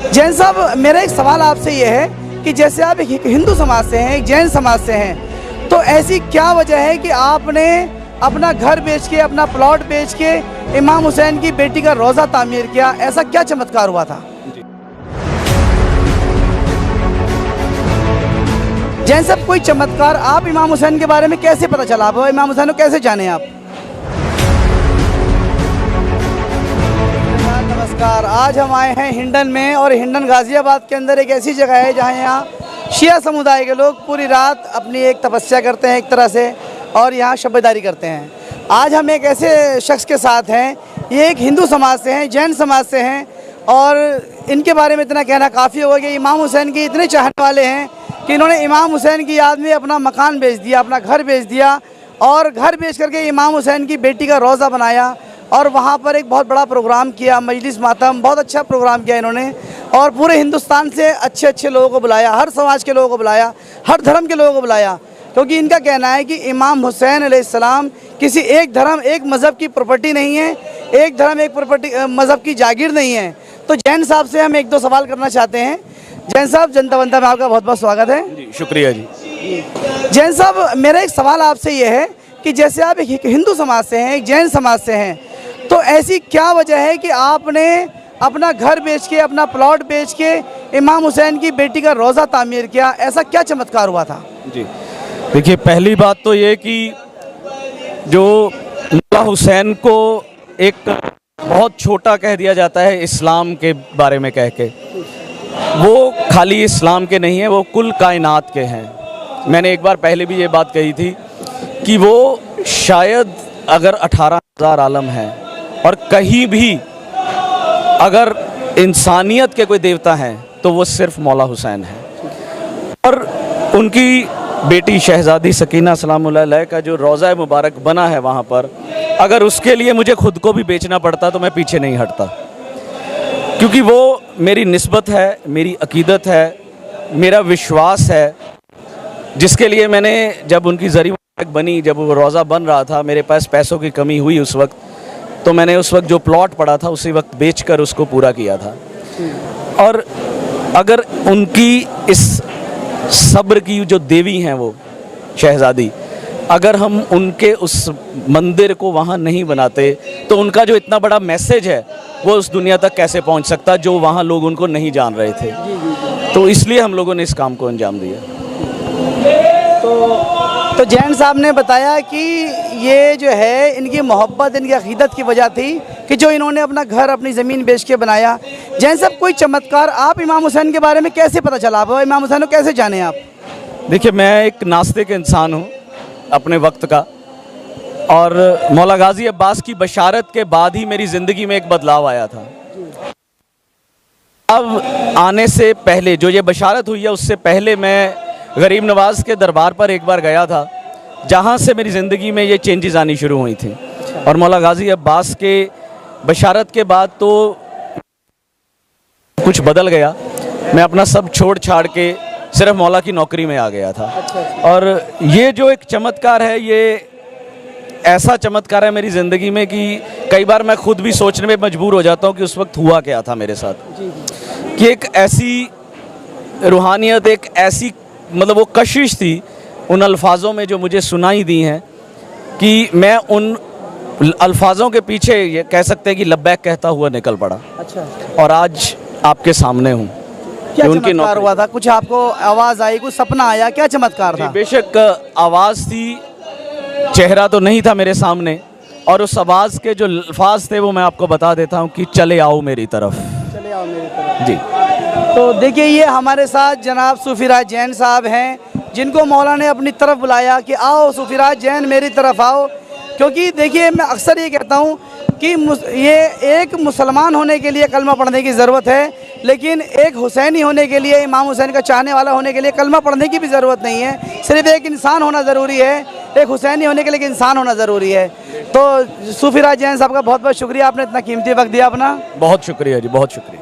जैन साहब, मेरा एक सवाल आपसे ये है कि जैसे आप एक हिंदू समाज से हैं, एक जैन समाज से हैं, तो ऐसी क्या वजह है कि आपने अपना घर बेच के, अपना प्लॉट बेच के इमाम हुसैन की बेटी का रोज़ा तामीर किया? ऐसा क्या चमत्कार हुआ था? जैन साहब, कोई चमत्कार, आप इमाम हुसैन के बारे में कैसे पता चला? आप इमाम हुसैन को कैसे जाने आप? नमस्कार, आज हम आए हैं हिंडन में, और हिंडन गाज़ियाबाद के अंदर एक ऐसी जगह है जहाँ यहाँ शिया समुदाय के लोग पूरी रात अपनी एक तपस्या करते हैं एक तरह से, और यहाँ शब्बदारी करते हैं। आज हम एक ऐसे शख्स के साथ हैं, ये एक हिंदू समाज से हैं, जैन समाज से हैं, और इनके बारे में इतना कहना काफ़ी होगा कि इमाम हुसैन के इतने चाहने वाले हैं कि इन्होंने इमाम हुसैन की याद में अपना मकान बेच दिया, अपना घर बेच दिया, और घर बेच करके इमाम हुसैन की बेटी का रोज़ा बनाया, और वहाँ पर एक बहुत बड़ा प्रोग्राम किया, मजलिस मातम, बहुत अच्छा प्रोग्राम किया इन्होंने, और पूरे हिंदुस्तान से अच्छे अच्छे लोगों को बुलाया, हर समाज के लोगों को बुलाया, हर धर्म के लोगों को बुलाया, क्योंकि इनका कहना है कि इमाम हुसैन अलैहिस्सलाम किसी एक धर्म, एक मज़हब की प्रॉपर्टी नहीं है, एक धर्म, एक प्रॉपर्टी, मज़हब की जागीर नहीं है। तो जैन साहब से हम एक दो सवाल करना चाहते हैं। जैन साहब, जनता बनता में आपका बहुत बहुत स्वागत है। जी, शुक्रिया जी। जैन साहब, मेरा एक सवाल आपसे ये है कि जैसे आप एक हिंदू समाज से हैं, एक जैन समाज से हैं, तो ऐसी क्या वजह है कि आपने अपना घर बेच के, अपना प्लॉट बेच के इमाम हुसैन की बेटी का रोज़ा तामीर किया? ऐसा क्या चमत्कार हुआ था? जी, देखिए, पहली बात तो ये कि जो मौला हुसैन को एक बहुत छोटा कह दिया जाता है इस्लाम के बारे में कह के, वो खाली इस्लाम के नहीं है, वो कुल कायनात के हैं। मैंने एक बार पहले भी ये बात कही थी कि वो शायद अगर 18,000 आलम हैं और कहीं भी अगर इंसानियत के कोई देवता हैं तो वो सिर्फ मौला हुसैन है। और उनकी बेटी शहज़ादी सकीना सलामुल्लाह अलैहा का जो रोज़ा मुबारक बना है वहाँ पर, अगर उसके लिए मुझे खुद को भी बेचना पड़ता तो मैं पीछे नहीं हटता, क्योंकि वो मेरी निस्बत है, मेरी अकीदत है, मेरा विश्वास है, जिसके लिए मैंने, जब उनकी ज़री मुबारक बनी, जब वो रोज़ा बन रहा था, मेरे पास पैसों की कमी हुई उस वक्त, तो मैंने उस वक्त जो प्लॉट पड़ा था उसी वक्त बेचकर उसको पूरा किया था। और अगर उनकी इस सब्र की जो देवी हैं वो शहज़ादी, अगर हम उनके उस मंदिर को वहाँ नहीं बनाते तो उनका जो इतना बड़ा मैसेज है वो उस दुनिया तक कैसे पहुँच सकता, जो वहाँ लोग उनको नहीं जान रहे थे। तो इसलिए हम लोगों ने इस काम को अंजाम दिया। तो जैन साहब ने बताया कि ये जो है इनकी मोहब्बत, इनकी अक़ीदत की वजह थी कि जो इन्होंने अपना घर, अपनी ज़मीन बेच के बनाया। जैन साहब, कोई चमत्कार, आप इमाम हुसैन के बारे में कैसे पता चला? आप इमाम हुसैन को कैसे जाने आप? देखिए, मैं एक नास्तिक इंसान हूँ अपने वक्त का, और मौला गाज़ी अब्बास की बशारत के बाद ही मेरी ज़िंदगी में एक बदलाव आया था। अब आने से पहले, जो ये बशारत हुई है, उससे पहले मैं गरीब नवाज़ के दरबार पर एक बार गया था, जहाँ से मेरी ज़िंदगी में ये चेंजेस आनी शुरू हुई थी। और मौला गाज़ी अब्बास के बशारत के बाद तो कुछ बदल गया। मैं अपना सब छोड़ छाड़ के सिर्फ मौला की नौकरी में आ गया था। और ये जो एक चमत्कार है, ये ऐसा चमत्कार है मेरी ज़िंदगी में कि कई बार मैं खुद भी सोचने में मजबूर हो जाता हूँ कि उस वक्त हुआ क्या था मेरे साथ। कि एक ऐसी रूहानियत, एक ऐसी, मतलब वो कशिश थी उन अल्फाजों में जो मुझे सुनाई दी हैं, कि मैं उन अल्फाजों के पीछे ये कह सकते हैं कि लब्बैक कहता हुआ निकल पड़ा। अच्छा। और आज आपके सामने हूँ। क्या चमत्कार हुआ था? कुछ आपको आवाज़ आई, कुछ सपना आया, क्या चमत्कार था? बेशक आवाज़ थी, चेहरा तो नहीं था मेरे सामने, और उस आवाज़ के जो अल्फाज थे वो मैं आपको बता देता हूँ कि चले आओ मेरी तरफ, चले आओ मेरी तरफ। जी। तो देखिए, ये हमारे साथ जनाब सूफीराज जैन साहब हैं, जिनको मौला ने अपनी तरफ बुलाया कि आओ सूफीराज जैन, मेरी तरफ आओ। क्योंकि देखिए, मैं अक्सर ये कहता हूँ कि ये एक मुसलमान होने के लिए कलमा पढ़ने की ज़रूरत है, लेकिन एक हुसैनी होने के लिए, इमाम हुसैन का चाहने वाला होने के लिए कलमा पढ़ने की भी ज़रूरत नहीं है। सिर्फ एक इंसान होना ज़रूरी है, एक हुसैनी होने के लिए इंसान होना ज़रूरी है। तो सूफीराज जैन साहब का बहुत बहुत शुक्रिया, आपने इतना कीमती वक्त दिया अपना। बहुत शुक्रिया जी, बहुत शुक्रिया।